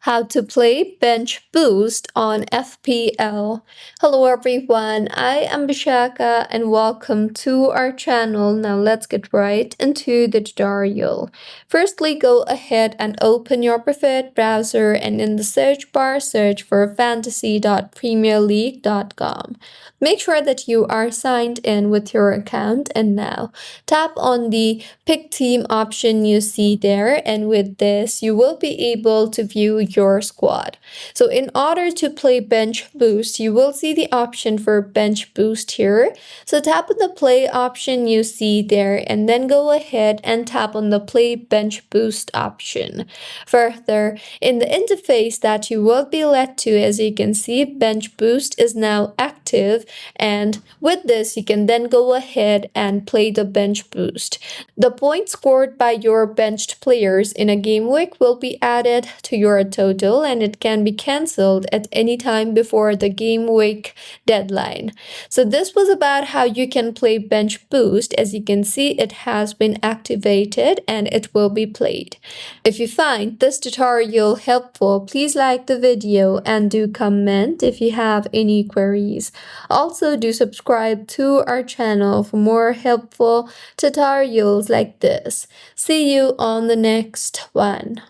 How to play bench boost on FPL. Hello everyone, I am Bishaka and welcome to our channel. Now let's get right into the tutorial. Firstly, go ahead and open your preferred browser and in the search bar search for fantasy.premierleague.com. Make sure that you are signed in with your account and now tap on the pick team option you see there, and with this you will be able to view your squad. So in order to play bench boost, you will see the option for bench boost here. So tap on the play option you see there and then go ahead and tap on the play bench boost option. Further, in the interface that you will be led to, as you can see, bench boost is now active, and with this you can then go ahead and play the bench boost. The points scored by your benched players in a game week will be added to your total, and it can be cancelled at any time before the game week deadline. So this was about how you can play bench boost. As you can see, it has been activated and it will be played. If you find this tutorial helpful, please like the video and do comment if you have any queries. Also, do subscribe to our channel for more helpful tutorials like this. See you on the next one.